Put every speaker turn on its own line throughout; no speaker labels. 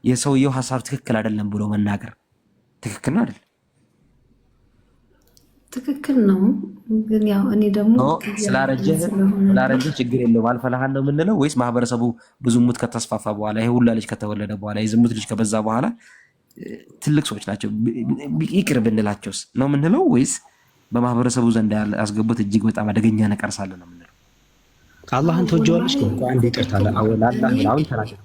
የሰውየው ሐሳብ ትክክል አይደለም ብሎ መናገር ትክክል ነው አይደል?
ትክክል ነው። ግን ያው እኔ ደግሞ
ስላረጀህ ችግር የለውም አልፈላሃን ነው የምንለው ወይስ ማህበረሰቡ በዝሙት ከተስፋፋ በኋላ ይሄ ሁላ ልጅ ከተወለደ በኋላ የዝሙት ልጅ ከበዛ በኋላ ትልቅ ሰዎች ናቸው ይቅር ብንላቸውስ ነው የምንለው ወይስ በማህበረሰቡ ዘንድ ያስገቡት እጅግ በጣም አደገኛ ነቀርሳ አለ ነው የምንለው?
አላህን ተወጀዋለሽ ግን አንድ ይቅርታ አሁን ተናገር።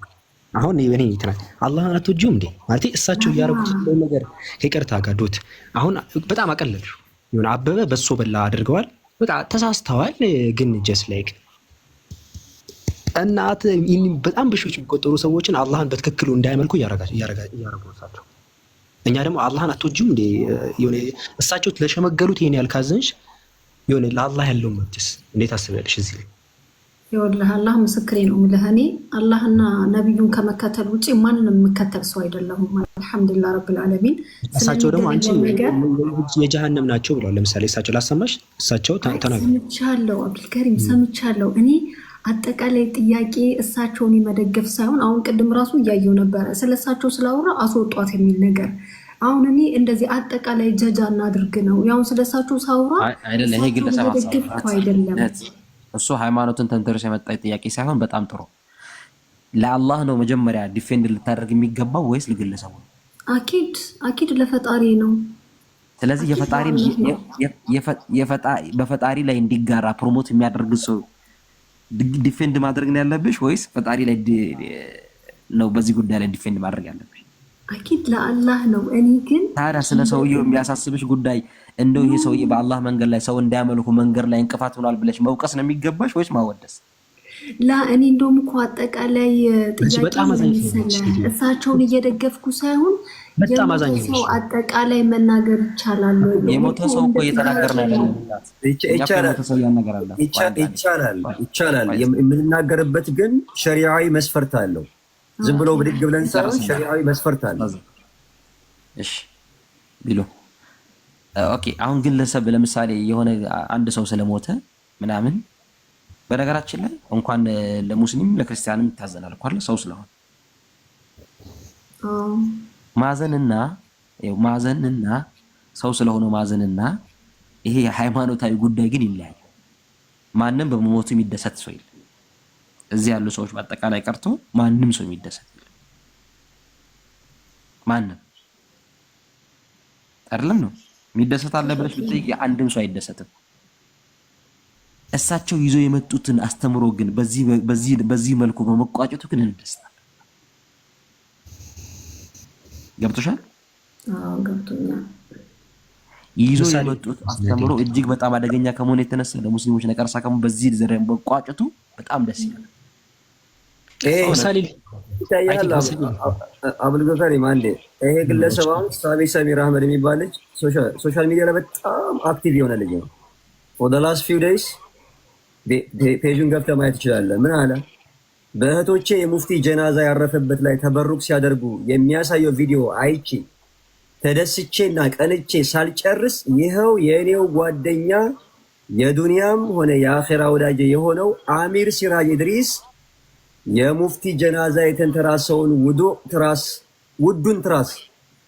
አሁን እኔ ይተናል አላህን አትወጂውም እንዴ ማለት እሳቸው ያረጉት ነገር ከይቅርታ ጋር ዶት አሁን በጣም አቀለልሽ ይሁን አበበ በሶ በላ አድርገዋል። በቃ ተሳስተዋል። ግን ጀስት ላይክ እናት በጣም በሺዎች የሚቆጠሩ ሰዎችን አላህን በትክክሉ እንዳይመልኩ እያረጋቸው እኛ ደግሞ አላህን አትወጂውም እንዴ የሆነ እሳቸው ለሸመገሉት ይሄን ያልካዘንሽ የሆነ ለአላህ ያለው መብትስ እንዴት አስበያለሽ? እዚህ ላይ
ይኸውልህ አላህ ምስክሬ ነው የምልህ እኔ አላህና ነብዩን ከመከተል ውጪ ማንንም የምከተል ሰው አይደለሁም። አልሐምዱሊላህ ረብል ዓለሚን።
እሳቸው ደግሞ አንቺ የጀሃነም ናቸው ብለዋል። ለምሳሌ እሳቸው ላሰማሽ እሳቸው ተናገሩ።
ሰምቻለሁ አብዱልከሪም ሰምቻለሁ። እኔ አጠቃላይ ጥያቄ እሳቸውን የመደገፍ ሳይሆን አሁን ቅድም ራሱ እያየው ነበረ ስለሳቸው ስላወራ አስወጧት የሚል ነገር አሁን እኔ እንደዚህ አጠቃላይ ጀጃ እናድርግ ነው ያው ስለሳቸው ሳወራ
አይደለም። ይሄ ግለሰብ
አይደለም
እሱ ሃይማኖትን ተንተርሶ የመጣ ጥያቄ ሳይሆን በጣም ጥሩ ለአላህ ነው መጀመሪያ ዲፌንድ ልታደርግ የሚገባው ወይስ ለግለሰቡ ነው?
አኪድ ለፈጣሪ ነው።
ስለዚህ በፈጣሪ ላይ እንዲጋራ ፕሮሞት የሚያደርግ ሰው ዲፌንድ ማድረግ ነው ያለብሽ ወይስ ፈጣሪ ላይ ነው በዚህ ጉዳይ ላይ ዲፌንድ ማድረግ ያለብሽ?
አኪድ ለአላህ ነው። እኔ ግን
ታዲያ ስለ ሰውየው የሚያሳስብሽ ጉዳይ እንደው ይሄ ሰውዬ በአላህ መንገድ ላይ ሰው እንዲያመልኩ መንገድ ላይ እንቅፋት ሆኗል ብለሽ መውቀስ ነው የሚገባሽ ወይስ ማወደስ?
እኔ እንደውም እኮ አጠቃላይ ጥያቄ እሳቸውን እየደገፍኩ ሳይሆን ሰው አጠቃላይ መናገር ይቻላል ወይ?
የሞተ ሰው እኮ እየተናገርን አይደለም።
ይቻላል። የምንናገርበት ግን ሸሪዓዊ መስፈርት አለው። ዝም ብሎ ብድግ ብለን ሳይሆን ሸሪዓዊ መስፈርት አለው።
እሺ ቢሉ ኦኬ። አሁን ግለሰብ ለምሳሌ የሆነ አንድ ሰው ስለሞተ ምናምን በነገራችን ላይ እንኳን ለሙስሊም ለክርስቲያንም ይታዘናል እኮ ሰው ስለሆነ ማዘንና ሰው ስለሆነ ማዘንና ይሄ ሃይማኖታዊ ጉዳይ ግን ይለያል። ማንንም በመሞቱ የሚደሰት ሰው የለም። እዚህ ያሉ ሰዎች በአጠቃላይ ቀርቶ ማንንም ሰው የሚደሰት የለም። ማንንም አይደለም ነው የሚደሰት አለ ብለሽ ብትይ አንድም ሰው አይደሰትም። እሳቸው ይዞ የመጡትን አስተምሮ ግን በዚህ መልኩ በመቋጨቱ ግን እንደስታል። ገብቶሻል?
አዎ ገብቶኛል።
ይዞ የመጡት አስተምሮ እጅግ በጣም አደገኛ ከመሆኑ የተነሳ ለሙስሊሞች ነቀርሳ ከመሆኑ በዚህ ዘረን በቋጨቱ በጣም ደስ ይላል።
አብዱልገፋሪ ማንዴ ይሄ ግለሰብ አሁን ሰሚር አህመድ የሚባል ልጅ ሶሻል ሚዲያ ላይ በጣም አክቲቭ የሆነ ልጅ ነው። for the last few days ፔጁን ገብተህ ማየት ትችላለህ። ምን አለ? በእህቶቼ የሙፍቲ ጀናዛ ያረፈበት ላይ ተበሩክ ሲያደርጉ የሚያሳየው ቪዲዮ አይቼ ተደስቼና ቀንቼ ሳልጨርስ ይኸው የእኔው ጓደኛ የዱንያም ሆነ የአኺራ ወዳጄ የሆነው አሚር ሲራጅ ኢድሪስ የሙፍቲ ጀናዛ የተንተራሰውን ውዱን ትራስ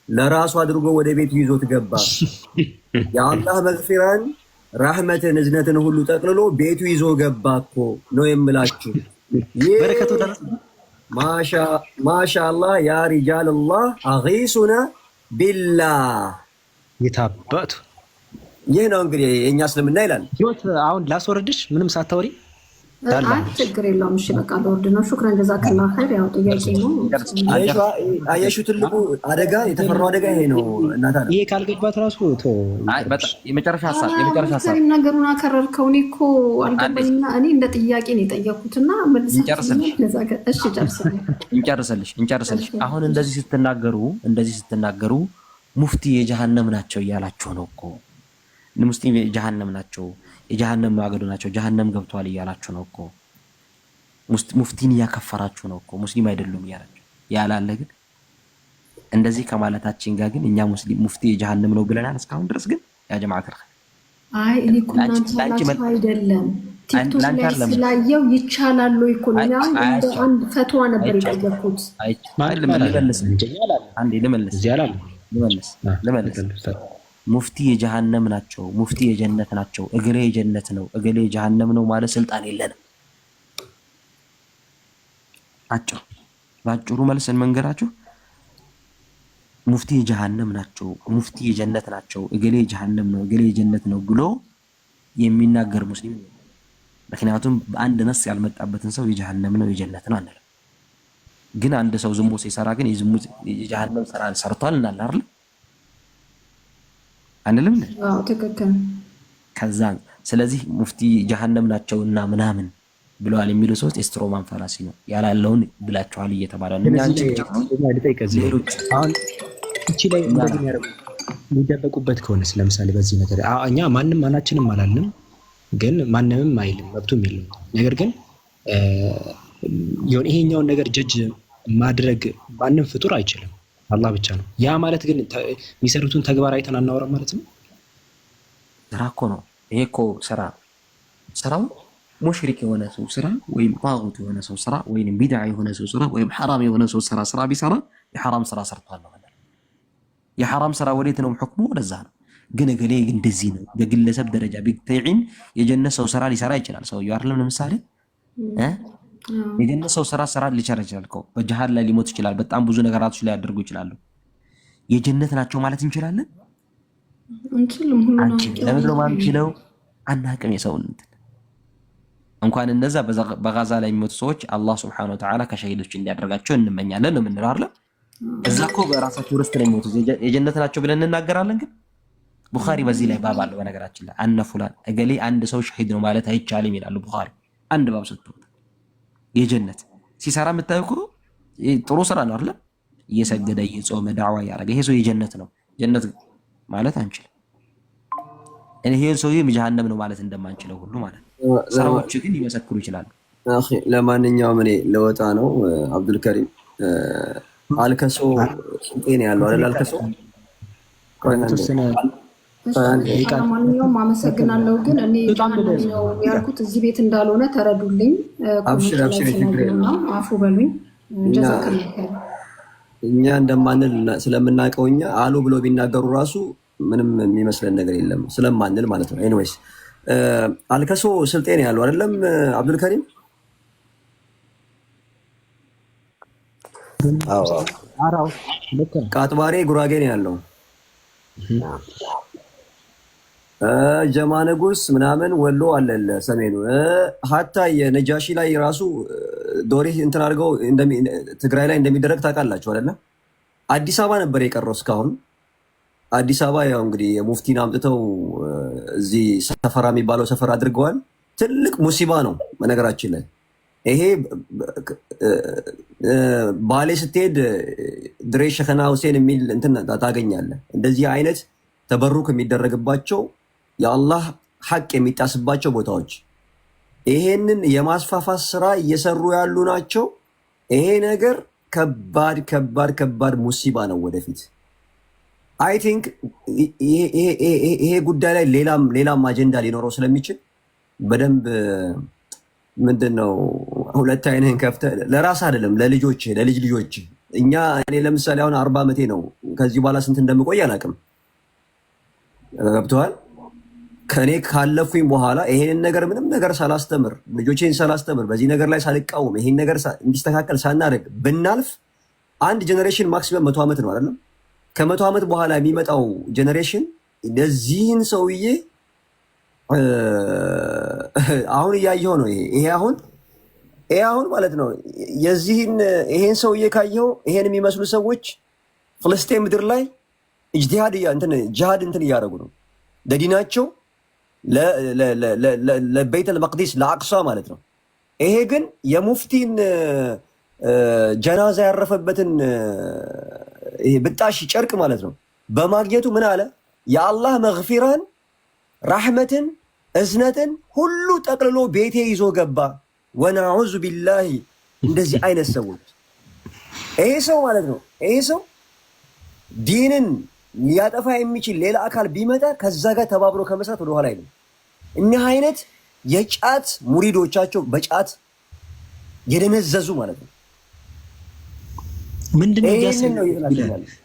ለራሱ አድርጎ ወደ ቤቱ ይዞት ገባ። የአላህ መግፊራን ረህመትን እዝነትን ሁሉ ጠቅልሎ ቤቱ ይዞ ገባ እኮ ነው የምላችሁ። ማሻአላህ ያ ሪጃልላህ አጊሱና ቢላህ
የታባቱ
ይህ ነው እንግዲህ የእኛ እስልምና ይላል።
ህይወት አሁን ላስወርድሽ ምንም ሳታወሪ
ችግር የለውም። እሺ በቃ ለወርድ ነው። ሹክራን ጀዛከላህ ኸይር። ያው ጥያቄ ነው።
አየሹ ትልቁ አደጋ የተፈራው አደጋ ይሄ ነው። እናታ
ይሄ ካልገባት ራሱ
የመጨረሻ ሀሳብ
ነገሩን አከረርከው። እኔ እኮ አልገባኝና እኔ እንደ ጥያቄ ነው የጠየኩትና
እንጨርስልሽ። አሁን እንደዚህ ስትናገሩ ሙፍቲ የጀሃነም ናቸው እያላችሁ ነው እኮ። ሙስሊም የጀሃነም ናቸው የጀሃነም ማገዶ ናቸው ጀሃነም ገብቷል እያላችሁ ነው እኮ። ሙፍቲን እያከፈራችሁ ነው እኮ። ሙስሊም አይደሉም እያላችሁ ያላለ ግን እንደዚህ ከማለታችን ጋር ግን እኛ ሙስሊም ሙፍቲ የጀሃነም ነው ብለናል እስካሁን ድረስ። ግን ያ ጀማዓ ተርኸ
እኔ እኮ እናንተ አይደለም ቲክቶክ ላይ ስላየው ይቻላል ወይ እኮ ነው አንድ ፈትዋ ነበር የጠየኩት።
ልመልስ ሙፍቲ የጀሃነም ናቸው፣ ሙፍቲ የጀነት ናቸው፣ እገሌ የጀነት ነው፣ እገሌ የጀሃነም ነው ማለት ስልጣን የለንም። ባጭሩ መልስ እንመንገራችሁ። ሙፍቲ የጀሃነም ናቸው፣ ሙፍቲ የጀነት ናቸው፣ እገሌ የጀሃነም ነው፣ እገሌ የጀነት ነው ብሎ የሚናገር ሙስሊም ነው። ምክንያቱም በአንድ ነስ ያልመጣበትን ሰው የጀሃነም ነው የጀነት ነው አንልም። ግን አንድ ሰው ዝሙት ሲሰራ ግን የጀሃነም ስራ ሰርቷል እናል አይደል? አንልም።
አዎ ትክክል።
ከዛ ስለዚህ ሙፍቲ ጀሃነም ናቸውና ምናምን ብለዋል የሚሉ ሰዎች ኤስትሮማን ፈላሲ ነው ያላለውን ብላችኋል እየተባለ ነው።
አሁን እቺ ላይ እንደዚህ የሚደበቁበት ከሆነስ ለምሳሌ በዚህ ነገር እኛ ማንም ማናችንም አላልንም፣ ግን ማንንም አይልም መብቱም የለውም። ነገር ግን ይሄኛውን ነገር ጀጅ ማድረግ ማንም ፍጡር አይችልም፣ አላህ ብቻ ነው። ያ ማለት ግን የሚሰሩትን ተግባር አይተን አናወራም ማለት ነው።
ስራ እኮ ነው ይሄ እኮ ስራው ሙሽሪክ የሆነ ሰው ስራ ወይም ጣጉት የሆነ ሰው ስራ ወይም ቢድዓ የሆነ ሰው ስራ ወይም ሐራም የሆነ ሰው ስራ ቢሰራ የሐራም ስራ ሰርቷል ነው ማለት። የሐራም ስራ ወዴት ነው ሁክሙ? ወደዛ ነው። ግን እገሌ እንደዚህ ነው በግለሰብ ደረጃ ቢተይን የጀነት ሰው ስራ ሊሰራ ይችላል። ሰውየው አይደለም ለምሳሌ የጀነት ሰው ስራ ሊሰራ ይችላል እኮ በጀሃድ ላይ ሊሞት ይችላል። በጣም ብዙ ነገራቶች ላይ ያደርጉ ይችላሉ። የጀነት ናቸው ማለት እንችላለን?
እንችልም። ሁሉ ነው
ለምን ነው ማንችለው? አናቅም። የሰውን እንኳን እንደዛ በጋዛ ላይ የሚሞቱ ሰዎች አላህ Subhanahu Wa Ta'ala ከሸሂዶች እንዲያደርጋቸው እንመኛለን ነው የምንለው አይደል? እዛ እኮ በራሳቸው ርስት ላይ የሚሞቱ የጀነት ናቸው ብለን እንናገራለን። ግን ቡኻሪ በዚህ ላይ ባብ አለው። በነገራችን ላይ አነ ፉላን እገሌ አንድ ሰው ሸሂድ ነው ማለት አይቻልም ይላሉ ቡኻሪ። አንድ ባብ ሰጥተው የጀነት ሲሰራ የምታየው እኮ ጥሩ ስራ ነው አይደል? እየሰገደ እየጾመ ዳዕዋ ያደረገ ይሄ ሰው የጀነት ነው ጀነት ማለት አንችልም። ይሄ ሰው የጀሃነም ነው ማለት እንደማንችለው ሁሉ ማለት ነው። ስራዎች ግን ሊመሰክሩ ይችላሉ።
አኺ ለማንኛውም እኔ ለወጣ ነው። አብዱል ከሪም አልከሶ ጤና ያለው አይደል? አልከሶ
ማንኛውም አመሰግናለሁ። ግን እኔ ነው ያልኩት እዚህ ቤት እንዳልሆነ ተረዱልኝ።
አብሽር
አፉ በሉኝ።
እኛ እንደማንል ስለምናውቀው እኛ አሉ ብሎ ቢናገሩ ራሱ ምንም የሚመስለን ነገር የለም ስለማንል ማለት ነው። ኤኒዌይስ አልከሶ ስልጤ ነው ያለው አይደለም? አብዱል ከሪም
አራው
ቃጥባሬ ጉራጌ ነው ያለው። ጀማ ንጉስ ምናምን ወሎ አለለ ሰሜኑ ሀታ የነጃሺ ላይ ራሱ ዶሪ እንትን አድርገው ትግራይ ላይ እንደሚደረግ ታውቃላችሁ አይደለ? አዲስ አበባ ነበር የቀረው እስካሁን። አዲስ አበባ ያው እንግዲህ የሙፍቲን አምጥተው እዚህ ሰፈራ የሚባለው ሰፈር አድርገዋል። ትልቅ ሙሲባ ነው በነገራችን ላይ ይሄ። ባሌ ስትሄድ ድሬ ሸኸና ሁሴን የሚል እንትን ታገኛለህ። እንደዚህ አይነት ተበሩክ የሚደረግባቸው የአላህ ሐቅ የሚጣስባቸው ቦታዎች ይሄንን የማስፋፋት ስራ እየሰሩ ያሉ ናቸው። ይሄ ነገር ከባድ ከባድ ከባድ ሙሲባ ነው ወደፊት። አይ ቲንክ ይሄ ጉዳይ ላይ ሌላም አጀንዳ ሊኖረው ስለሚችል በደንብ ምንድነው ሁለት አይነን ከፍተህ ለራስ አይደለም ለልጅ ልጆች እኔ ለምሳሌ አሁን 40 ዓመቴ ነው። ከዚህ በኋላ ስንት እንደምቆይ አላውቅም። ገብቶሃል? ከኔ ካለፉኝ በኋላ ይሄንን ነገር ምንም ነገር ሳላስተምር ልጆቼን ሳላስተምር በዚህ ነገር ላይ ሳልቃወም ይሄን ነገር እንዲስተካከል ሳናደርግ ብናልፍ አንድ ጀነሬሽን ማክሲመም 100 ዓመት ነው አይደለም? ከ100 ዓመት በኋላ የሚመጣው ጀነሬሽን ለዚህን ሰውዬ አሁን እያየው ነው። ይሄ አሁን ማለት ነው ይሄን ሰውዬ ካየው ይሄን የሚመስሉ ሰዎች ፍልስጤም ምድር ላይ ጂሃድ እንትን እያደረጉ ነው ለዲናቸው ለቤተል መቅዲስ ለአቅሷ ማለት ነው። ይሄ ግን የሙፍቲን ጀናዛ ያረፈበትን ይሄ ብጣሽ ጨርቅ ማለት ነው በማግኘቱ ምን አለ? የአላህ መግፊራን ራህመትን እዝነትን ሁሉ ጠቅልሎ ቤቴ ይዞ ገባ። ወነዑዙ ቢላሂ እንደዚህ አይነት ሰዎች ይሄ ሰው ማለት ነው ይሄ ሰው ዲንን ሊያጠፋ የሚችል ሌላ አካል ቢመጣ ከዛ ጋር ተባብሮ ከመስራት ወደኋላ አይልም። እኒህ አይነት የጫት ሙሪዶቻቸው በጫት የደነዘዙ ማለት ነው።
ምንድነው ያሰለ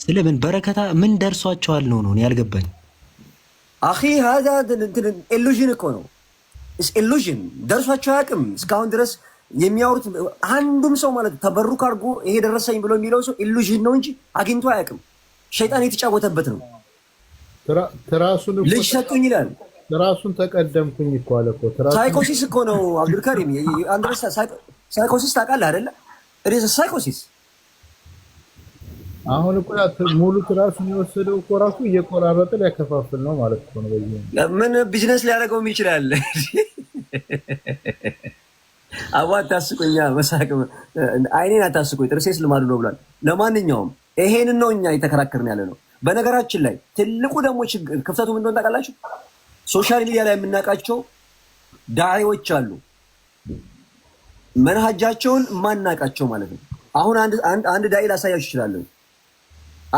ስለምን በረከታ ምን ደርሷቸዋል ነው ያልገባኝ።
አኺ هذا ኢሉዥን እኮ ነው። ኢሉዥን ደርሷቸው አያውቅም እስካሁን ድረስ የሚያወሩት አንዱም ሰው ማለት ተበሩክ አድርጎ ይሄ ደረሰኝ ብሎ የሚለው ሰው ኢሉዥን ነው እንጂ አግኝቶ አያውቅም። ሸይጣን የተጫወተበት ነው።
ትራሱን
ልጅ ሰጡኝ ይላል።
ትራሱን ተቀደምኩኝ እኮ አለ እኮ ትራሱ
ሳይኮሲስ እኮ ነው አብዱልከሪም። አንድረስ ሳይኮሲስ ታውቃለህ አይደለ? እዚህ ሳይኮሲስ
አሁን እኮ ሙሉ ትራሱን የወሰደው እኮ ራሱ እየቆራረጠ ሊያከፋፍል ነው ማለት ነው። በዚህ
ምን ቢዝነስ ሊያደርገውም ይችላል። አዋት አስቆኛ መሳቅ አይኔን አታስቆኝ ጥርሴስ ልማዱ ነው ብሏል። ለማንኛውም ይሄንን ነው እኛ እየተከራከርን ያለ ነው። በነገራችን ላይ ትልቁ ደግሞ ክፍተቱ ምን እንደሆነ ታውቃላችሁ? ሶሻል ሚዲያ ላይ የምናውቃቸው ዳዒዎች አሉ፣ መንሃጃቸውን ማናውቃቸው ማለት ነው። አሁን አንድ ዳዒ ላሳያችሁ እችላለሁ።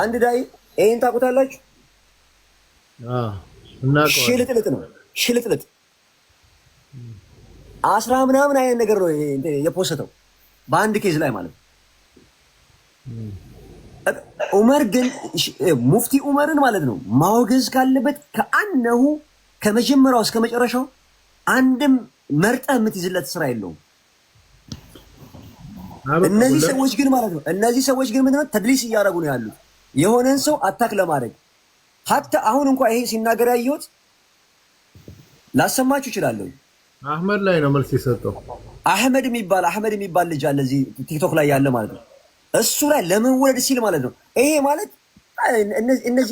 አንድ ዳዒ ይሄን ታውቁታላችሁ? ሽልጥልጥ ነው ሽልጥልጥ 10 ምናምን አይነት ነገር ነው የፖስተው በአንድ ኬዝ ላይ ማለት ነው። ዑመር ግን ሙፍቲ ዑመርን ማለት ነው ማውገዝ ካለበት ከአነሁ ከመጀመሪያው እስከ መጨረሻው አንድም መርጠህ የምትይዝለት ስራ የለውም። እነዚህ ሰዎች ግን ማለት ነው ምንድነው ተድሊስ እያደረጉ ነው ያሉት የሆነን ሰው አታክ ለማድረግ ሀታ አሁን እንኳን ይሄ ሲናገር ያየሁት ላሰማችሁ እችላለሁ።
አህመድ ላይ ነው መልስ የሰጠው።
አህመድ የሚባል ልጅ አለ እዚህ ቲክቶክ ላይ ያለ ማለት ነው። እሱ ላይ ለመወለድ ሲል ማለት ነው። ይሄ ማለት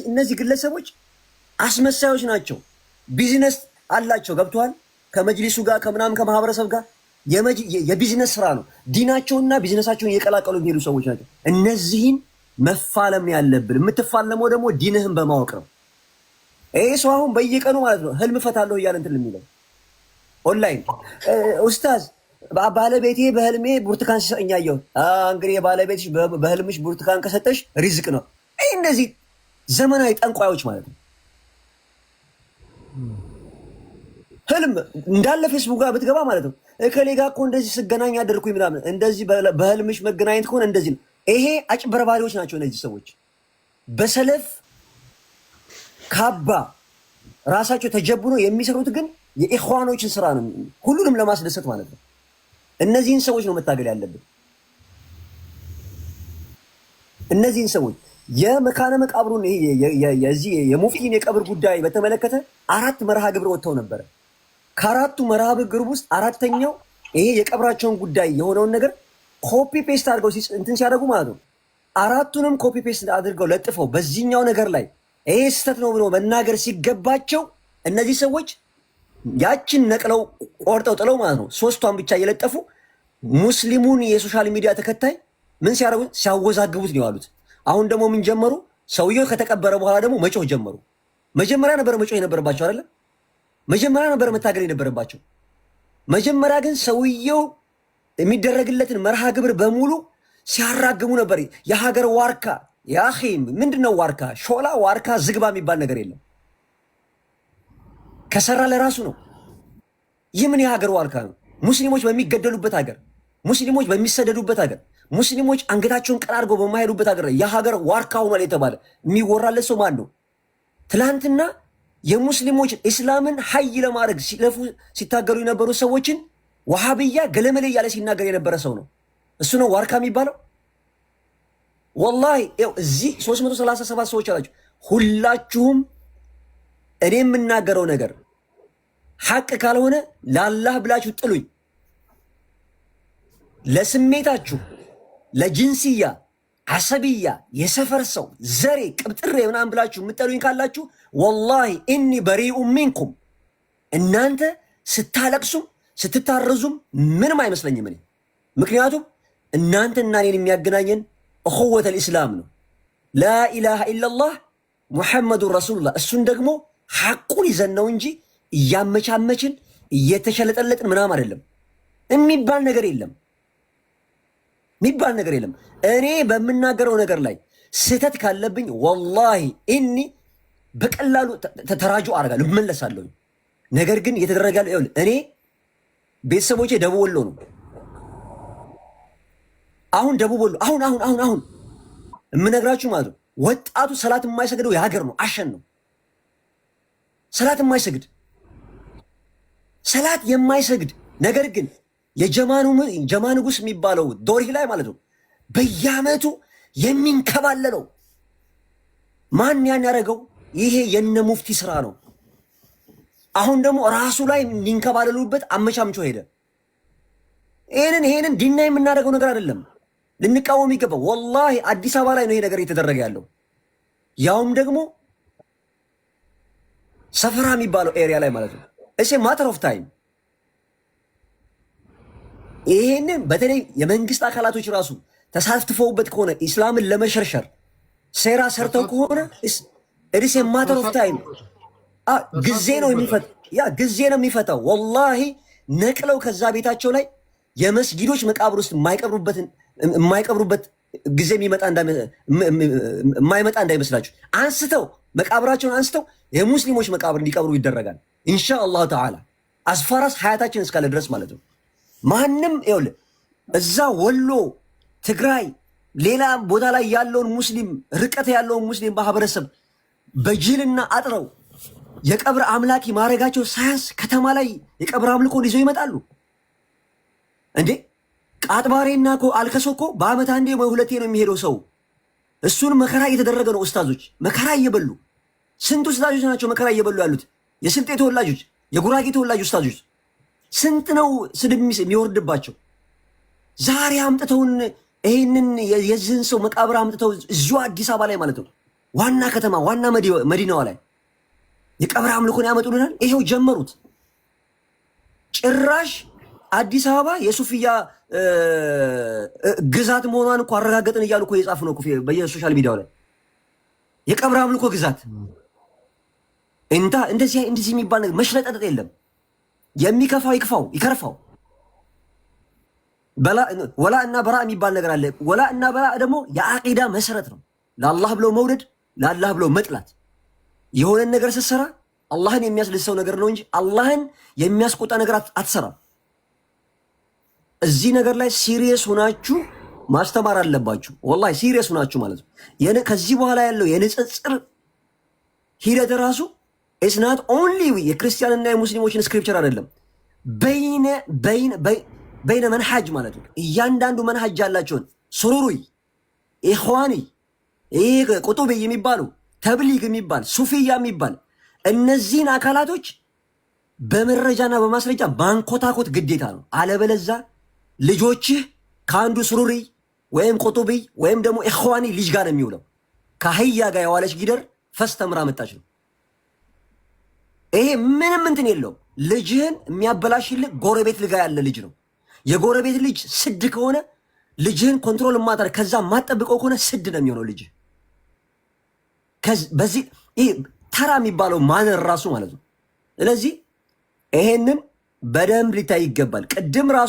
እነዚህ ግለሰቦች አስመሳዮች ናቸው። ቢዝነስ አላቸው። ገብቷል? ከመጅሊሱ ጋር ከምናምን ከማህበረሰብ ጋር የቢዝነስ ስራ ነው። ዲናቸውና ቢዝነሳቸውን እየቀላቀሉ የሚሄዱ ሰዎች ናቸው። እነዚህን መፋለም ያለብን። የምትፋለመው ደግሞ ዲንህን በማወቅ ነው። ይሄ ሰው አሁን በየቀኑ ማለት ነው ህልም ፈታለሁ እያለ እንትን የሚለው ኦንላይን ኡስታዝ ባለቤቴ በህልሜ ብርቱካን ሲሰጠኝ አየሁ። እንግዲህ ባለቤትሽ በህልምሽ ብርቱካን ከሰጠሽ ሪዝቅ ነው። ይህ እንደዚህ ዘመናዊ ጠንቋዮች ማለት ነው። ህልም እንዳለ ፌስቡክ ጋር ብትገባ ማለት ነው እከሌ ጋር እኮ እንደዚህ ስገናኝ አደርኩኝ ምናምን እንደዚህ በህልምሽ መገናኘት ከሆነ እንደዚህ ነው። ይሄ አጭበርባሪዎች ናቸው እነዚህ ሰዎች። በሰለፍ ካባ ራሳቸው ተጀብኖ የሚሰሩት ግን የኢኽዋኖችን ስራ ነው፣ ሁሉንም ለማስደሰት ማለት ነው። እነዚህን ሰዎች ነው መታገል ያለብን። እነዚህን ሰዎች የመካነ መቃብሩን የዚህ የሙፍቲን የቀብር ጉዳይ በተመለከተ 4 መርሃ ግብር ወጥተው ነበረ። ከአራቱ መርሃ ግብር ውስጥ አራተኛው ይሄ የቀብራቸውን ጉዳይ የሆነውን ነገር ኮፒ ፔስት አድርገው እንትን ሲያደርጉ ማለት ነው። አራቱንም ኮፒ ፔስት አድርገው ለጥፈው በዚህኛው ነገር ላይ ይሄ ስህተት ነው ብሎ መናገር ሲገባቸው እነዚህ ሰዎች ያችን ነቅለው ቆርጠው ጥለው ማለት ነው 3ቷን ብቻ እየለጠፉ ሙስሊሙን የሶሻል ሚዲያ ተከታይ ምን ሲያደርጉ ሲያወዛግቡት ነው ያሉት። አሁን ደግሞ ምን ጀመሩ? ሰውየው ከተቀበረ በኋላ ደግሞ መጮህ ጀመሩ። መጀመሪያ ነበር መጮህ የነበረባቸው አይደለ? መጀመሪያ ነበር መታገል የነበረባቸው። መጀመሪያ ግን ሰውየው የሚደረግለትን መርሃ ግብር በሙሉ ሲያራግሙ ነበር። የሀገር ዋርካ ያኺ ምንድነው ዋርካ? ሾላ ዋርካ ዝግባ የሚባል ነገር የለም። ከሰራ ለራሱ ነው። ይህ ምን የሀገር ዋርካ ነው? ሙስሊሞች በሚገደሉበት ሀገር፣ ሙስሊሞች በሚሰደዱበት ሀገር፣ ሙስሊሞች አንገታቸውን ቀና አድርገው በማይሄዱበት ሀገር የሀገር ዋርካ ሆኗል የተባለ የሚወራለት ሰው ማን ነው? ትላንትና የሙስሊሞች እስላምን ሀይ ለማድረግ ሲለፉ ሲታገሉ የነበሩ ሰዎችን ወሃብያ ገለመሌ እያለ ሲናገር የነበረ ሰው ነው። እሱ ነው ዋርካ የሚባለው። ወላሂ እዚህ 337 ሰዎች አላችሁ። ሁላችሁም እኔ የምናገረው ነገር ሐቅ ካልሆነ ለአላህ ብላችሁ ጥሉኝ። ለስሜታችሁ ለጅንስያ አሰብያ የሰፈር ሰው ዘሬ ቅብጥሬ ምናምን ብላችሁ የምጠሉኝ ካላችሁ ወላሂ ኢኒ በሪኡ ሚንኩም። እናንተ ስታለቅሱም ስትታረዙም ምንም አይመስለኝም እኔ። ምክንያቱም እናንተና እኔን የሚያገናኘን እኹወተል ኢስላም ነው። ላኢላሃ ኢላላህ ሙሐመዱን ረሱሉላህ። እሱን ደግሞ ሐቁን ይዘን ነው እንጂ እያመቻመችን እየተሸለጠለጥን ምናምን አይደለም። የሚባል ነገር የለም፣ የሚባል ነገር የለም። እኔ በምናገረው ነገር ላይ ስህተት ካለብኝ ወላሂ ኢኒ በቀላሉ ተራጁ አደርጋለሁ፣ እመለሳለሁ። ነገር ግን እየተደረገ ያለው እኔ ቤተሰቦቼ ደቡብ ወሎ ነው። አሁን ደቡብ ወሎ አሁን የምነግራችሁ ማለት ነው ወጣቱ ሰላት የማይሰግደው የሀገር ነው። አሸን ነው ሰላት የማይሰግድ ነገር ግን ጀማ ንጉስ የሚባለው ዶርሂ ላይ ማለት ነው በየዓመቱ የሚንከባለለው ማን ያን ያደረገው? ይሄ የነ ሙፍቲ ስራ ነው። አሁን ደግሞ ራሱ ላይ ሊንከባለሉበት አመቻምቾ ሄደ። ይሄንን ዲና የምናደርገው ነገር አይደለም፣ ልንቃወም ይገባል። ወላሂ አዲስ አበባ ላይ ነው ይሄ ነገር እየተደረገ ያለው፣ ያውም ደግሞ ሰፈራ የሚባለው ኤሪያ ላይ ማለት ነው። እሺ ማተር ኦፍ ታይም። ይሄንን በተለይ የመንግስት አካላቶች ራሱ ተሳትፈውበት ከሆነ ኢስላምን ለመሸርሸር ሴራ ሰርተው ከሆነ እዲስ ማተር ኦፍ ታይም ጊዜ ነው የሚፈታው። ወላሂ ነቅለው ከዛ ቤታቸው ላይ የመስጊዶች መቃብር ውስጥ የማይቀብሩበት ጊዜ የማይመጣ እንዳይመስላችሁ መቃብራቸውን አንስተው የሙስሊሞች መቃብር እንዲቀብሩ ይደረጋል ኢንሻአላህ ተዓላ አስፋራስ ሀያታችን እስካለ ድረስ ማለት ነው። ማንም ይኸውልህ እዛ ወሎ፣ ትግራይ፣ ሌላ ቦታ ላይ ያለውን ሙስሊም ርቀት ያለውን ሙስሊም ማህበረሰብ በጅልና አጥረው የቀብር አምላኪ ማድረጋቸው ሳያንስ ከተማ ላይ የቀብር አምልኮን ይዘው ይመጣሉ እንዴ። ቃጥባሬና አልከሶ እኮ በአመት አንዴ ወይ ሁለቴ ነው የሚሄደው ሰው። እሱን መከራ እየተደረገ ነው። ኡስታዞች መከራ እየበሉ ስንት ኡስታዞች ናቸው መከራ እየበሉ ያሉት? የስልጤ ተወላጆች፣ የጉራጌ ተወላጅ ኡስታዞች ስንት ነው ስድብ የሚወርድባቸው? ዛሬ አምጥተውን ይህንን የዚህን ሰው መቃብር አምጥተው እዚሁ አዲስ አበባ ላይ ማለት ነው ዋና ከተማ ዋና መዲናዋ ላይ የቀብር አምልኮን ያመጡልናል። ይሄው ጀመሩት። ጭራሽ አዲስ አበባ የሱፍያ ግዛት መሆኗን እኮ አረጋገጥን እያሉ እኮ የጻፉ ነው በየሶሻል ሚዲያው ላይ የቀብር አምልኮ ግዛት። እንደዚህ የሚባል ነገር መሽለጠጠጥ የለም። የሚከፋው ይከርፋው። ወላ እና በራ የሚባል ነገር አለ። ወላ እና በራ ደግሞ የአቂዳ መሰረት ነው። ለአላህ ብሎ መውደድ፣ ለአላህ ብሎ መጥላት። የሆነን ነገር ስትሰራ አላህን የሚያስደስተው ነገር ነው እንጂ አላህን የሚያስቆጣ ነገር አትሰራም። እዚህ ነገር ላይ ሲሪየስ ሆናችሁ ማስተማር አለባችሁ። ወላሂ ሲሪየስ ሆናችሁ ማለት ነው። ከዚህ በኋላ ያለው የንጽጽር ሂደት ራሱ ኢትስ ናት ኦንሊ የክርስቲያንና የሙስሊሞችን ስክሪፕቸር አይደለም፣ በይነ መንሐጅ ማለት ነው። እያንዳንዱ መንሐጅ ያላቸውን ሱሩሪ፣ ኢኽዋኒ፣ ቁጡቢ የሚባሉ ተብሊግ የሚባል ሱፊያ የሚባል እነዚህን አካላቶች በመረጃና በማስረጃ ማንኮታኮት ግዴታ ነው። አለበለዛ ልጆችህ ከአንዱ ሱሩሪ ወይም ቁጡቢ ወይም ደግሞ ኢኽዋኒ ልጅ ጋር ነው የሚውለው። ከአህያ ጋር የዋለች ጊደር ፈስ ተምራ መጣች ነው። ይሄ ምንም እንትን የለውም። ልጅህን የሚያበላሽልህ ጎረቤት ልጋ ያለ ልጅ ነው። የጎረቤት ልጅ ስድ ከሆነ ልጅህን ኮንትሮል ማታደርግ ከዛ ማጠብቀው ከሆነ ስድ ነው የሚሆነው ልጅ። በዚህ ተራ የሚባለው ማነር ራሱ ማለት ነው። ስለዚህ ይሄንን በደንብ ሊታይ ይገባል። ቅድም ራሱ